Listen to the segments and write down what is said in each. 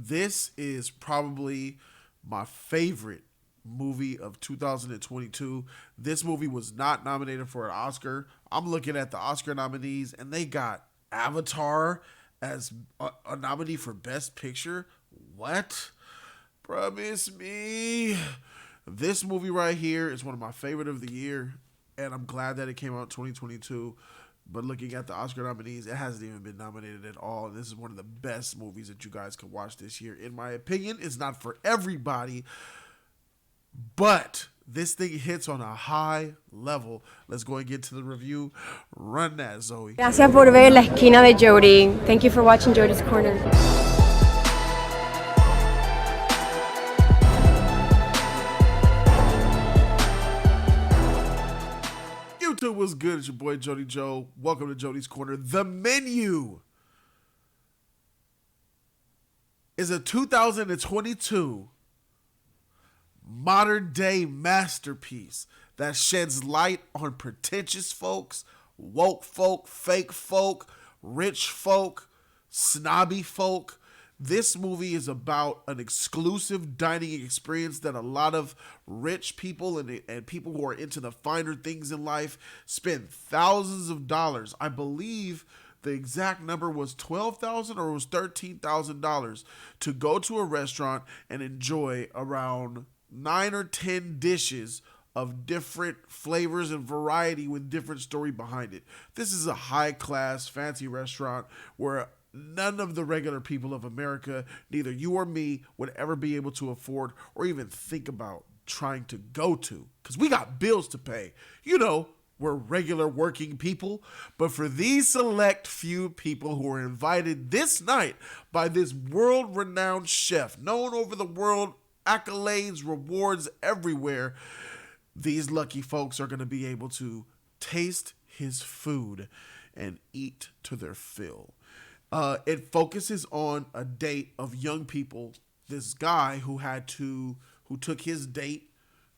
This is probably my favorite movie of 2022. This movie was not nominated for an Oscar. I'm looking at the Oscar nominees, and they got Avatar as a nominee for Best Picture. What? Promise me. This movie right here is one of my favorite of the year, and I'm glad that it came out in 2022. But looking at the Oscar nominees, it hasn't even been nominated at all. This is one of the best movies that you guys can watch this year. In my opinion, it's not for everybody, but this thing hits on a high level. Let's go and get to the review. Run that, Zoe. Gracias por ver La Esquina de Jody. Thank you for watching Jody's Corner. YouTube was good. It's your boy Jody Joe. Welcome to Jody's Corner. The Menu is a 2022 modern day masterpiece that sheds light on pretentious folks, woke folk, fake folk, rich folk, snobby folk. This movie is about an exclusive dining experience that a lot of rich people and people who are into the finer things in life spend thousands of dollars. I believe the exact number was $12,000 or it was $13,000 to go to a restaurant and enjoy around 9 or 10 dishes of different flavors and variety with different story behind it. This is a high-class, fancy restaurant where none of the regular people of America, neither you or me, would ever be able to afford or even think about trying to go to. Because we got bills to pay. You know, we're regular working people. But for these select few people who are invited this night by this world-renowned chef, known over the world, accolades, rewards everywhere, these lucky folks are going to be able to taste his food and eat to their fill. It focuses on a date of young people. This guy who took his date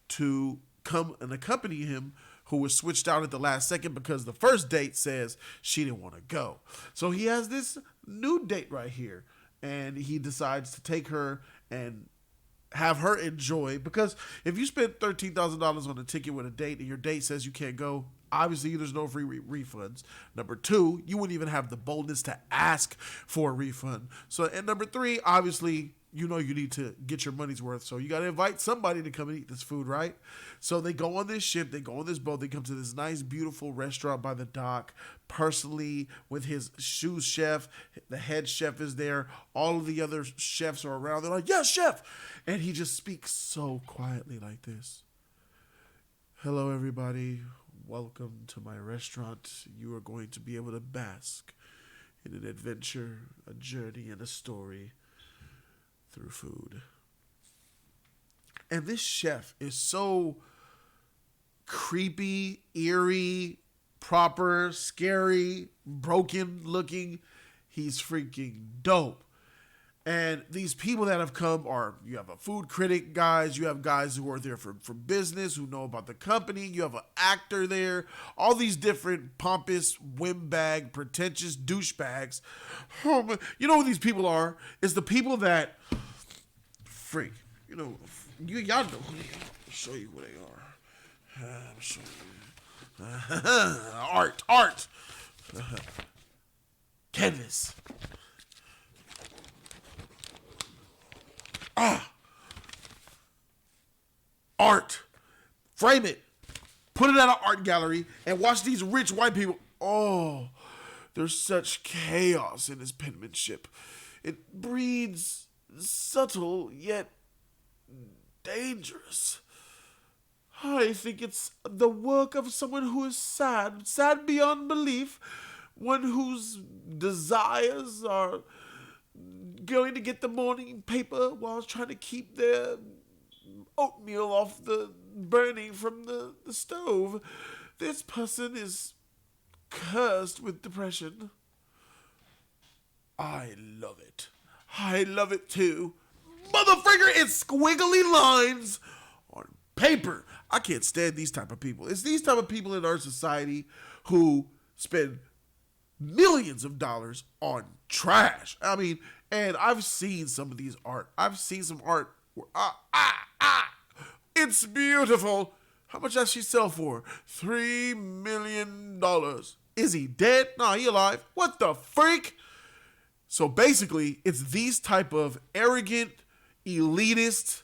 to come and accompany him, who was switched out at the last second because the first date says she didn't want to go. So he has this new date right here, and he decides to take her and have her enjoy, because if you spend $13,000 on a ticket with a date and your date says you can't go, obviously there's no free refunds. Number two, you wouldn't even have the boldness to ask for a refund. So, and number three, obviously, you know you need to get your money's worth. So you got to invite somebody to come and eat this food, right? So they go on this ship, they go on this boat, they come to this nice, beautiful restaurant by the dock, personally with his sous chef. The head chef is there. All of the other chefs are around. They're like, yes, chef. And he just speaks so quietly like this. Hello, everybody. Welcome to my restaurant. You are going to be able to bask in an adventure, a journey, and a story through food. And this chef is so creepy, eerie, proper, scary, broken looking. He's freaking dope. And these people that have come are, you have a food critic guys, you have guys who are there for business, who know about the company, you have an actor there, all these different pompous, windbag, pretentious douchebags. You know what these people are? It's the people that, freak, y'all know who they are. I'll show you who they are. I'll show you. Art. Canvas. Art. Frame it. Put it at an art gallery and watch these rich white people. Oh, there's such chaos in his penmanship. It breeds subtle yet dangerous. I think it's the work of someone who is sad beyond belief, one whose desires are going to get the morning paper while trying to keep their oatmeal off the burning from the stove. This person is cursed with depression. I love it. I love it too. Motherfreaker, it's squiggly lines on paper. I can't stand these type of people. It's these type of people in our society who spend millions of dollars on trash. I mean, And I've seen some of these art. I've seen some art where, it's beautiful. How much does she sell for? $3 million. Is he dead? No, he alive. What the freak? So basically, it's these type of arrogant, elitist,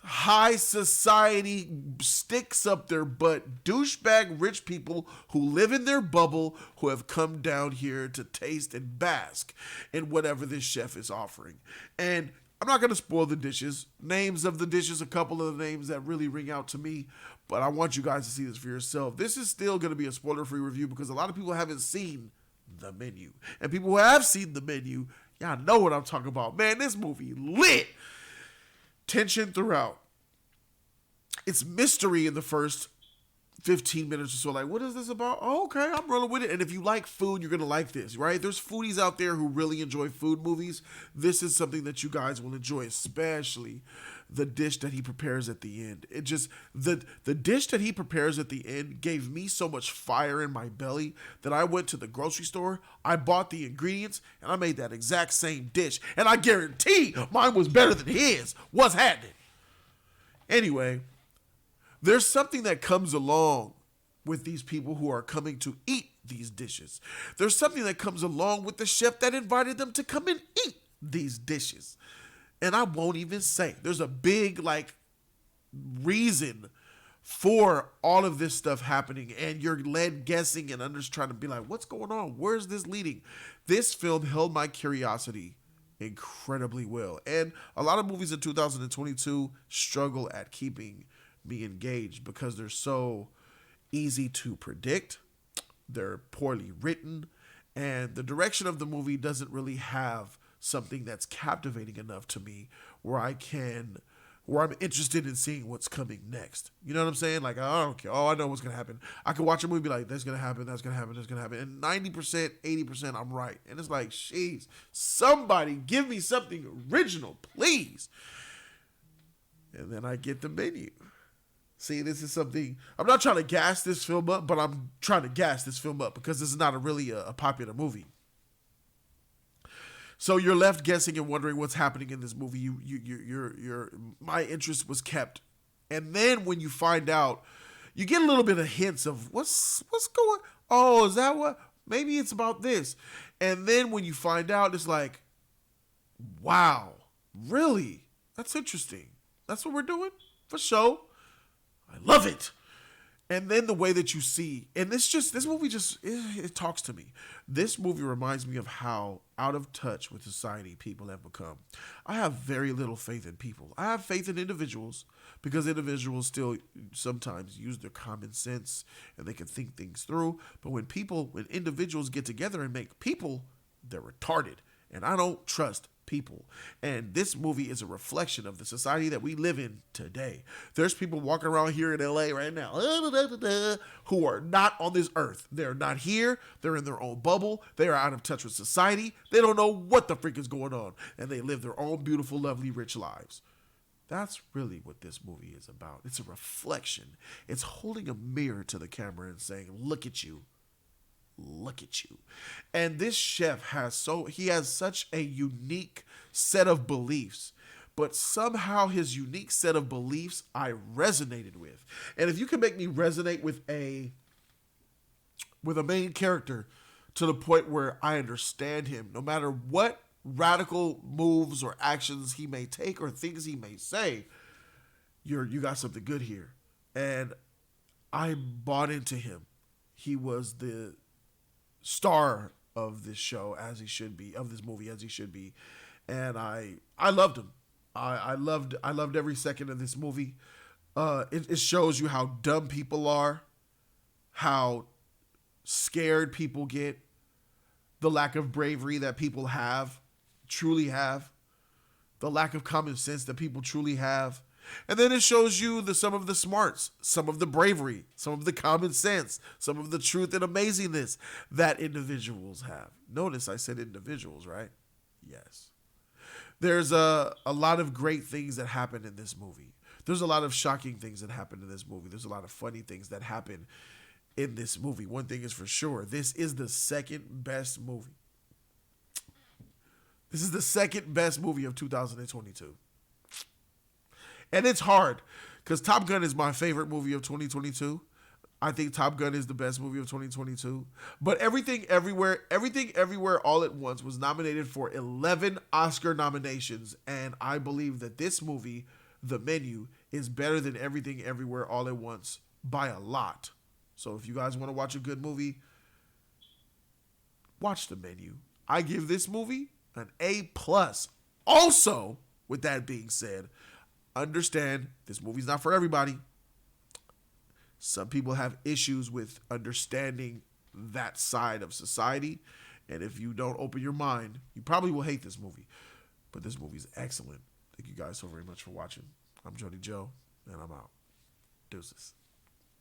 high society, sticks up their butt, douchebag rich people who live in their bubble, who have come down here to taste and bask in whatever this chef is offering. And I'm not going to spoil the dishes. Names of the dishes, a couple of the names that really ring out to me, but I want you guys to see this for yourself. This is still going to be a spoiler-free review because a lot of people haven't seen the menu. And people who have seen the menu, y'all know what I'm talking about. Man, this movie lit. Tension throughout. It's mystery in the first 15 minutes or so. Like, what is this about? Oh, okay, I'm rolling with it. And if you like food, you're going to like this, right? There's foodies out there who really enjoy food movies. This is something that you guys will enjoy, especially the dish that he prepares at the end. It just, the dish that he prepares at the end gave me so much fire in my belly that I went to the grocery store, I bought the ingredients, and I made that exact same dish. And I guarantee mine was better than his. What's happening? Anyway, there's something that comes along with these people who are coming to eat these dishes. There's something that comes along with the chef that invited them to come and eat these dishes. And I won't even say. There's a big, reason for all of this stuff happening. And you're led guessing and others trying to be like, what's going on? Where's this leading? This film held my curiosity incredibly well. And a lot of movies in 2022 struggle at keeping me engaged because they're so easy to predict. They're poorly written. And the direction of the movie doesn't really have something that's captivating enough to me where I'm interested in seeing what's coming next. You know what I'm saying? Like, I don't care. Oh, I know what's going to happen. I can watch a movie like, that's going to happen, that's going to happen, that's going to happen. And 90%, 80%, I'm right. And it's like, jeez, somebody give me something original, please. And then I get the menu. See, this is something, I'm not trying to gas this film up, but I'm trying to gas this film up because this is not really a popular movie. So you're left guessing and wondering what's happening in this movie. My interest was kept. And then when you find out, you get a little bit of hints of what's going, oh, is that what, maybe it's about this. And then when you find out, it's like, wow, really? That's interesting. That's what we're doing? For sure. I love it. And then the way that you see, and this movie it talks to me. This movie reminds me of how out of touch with society people have become. I have very little faith in people. I have faith in individuals because individuals still sometimes use their common sense and they can think things through. But when individuals get together and make people, they're retarded. And I don't trust people. And this movie is a reflection of the society that we live in today. There's people walking around here in LA right now who are not on this earth. They're not here. They're in their own bubble. They are out of touch with society. They don't know what the freak is going on. And they live their own beautiful, lovely, rich lives. That's really what this movie is about. It's a reflection. It's holding a mirror to the camera and saying, look at you. Look at you. And this chef has such a unique set of beliefs, but somehow his unique set of beliefs I resonated with. And if you can make me resonate with a main character to the point where I understand him, no matter what radical moves or actions he may take or things he may say, you got something good here. And I bought into him. He was the star of this show as he should be, of this movie as he should be, and I loved him. I loved every second of this movie. It shows you how dumb people are, how scared people get, the lack of bravery that people truly have, the lack of common sense that people truly have. And then it shows you some of the smarts, some of the bravery, some of the common sense, some of the truth and amazingness that individuals have. Notice I said individuals, right? Yes. There's a lot of great things that happen in this movie. There's a lot of shocking things that happen in this movie. There's a lot of funny things that happen in this movie. One thing is for sure, this is the second best movie This is the second best movie of 2022. And it's hard because Top Gun is my favorite movie of 2022. I think Top Gun is the best movie of 2022. But Everything Everywhere All at Once was nominated for 11 Oscar nominations. And I believe that this movie, The Menu, is better than Everything Everywhere All at Once by a lot. So if you guys want to watch a good movie, watch The Menu. I give this movie an A+. Also, with that being said, understand this movie's not for everybody. Some people have issues with understanding that side of society. And if you don't open your mind, you probably will hate this movie. But this movie is excellent. Thank you guys so very much for watching. I'm Jody Joe, and I'm out. Deuces.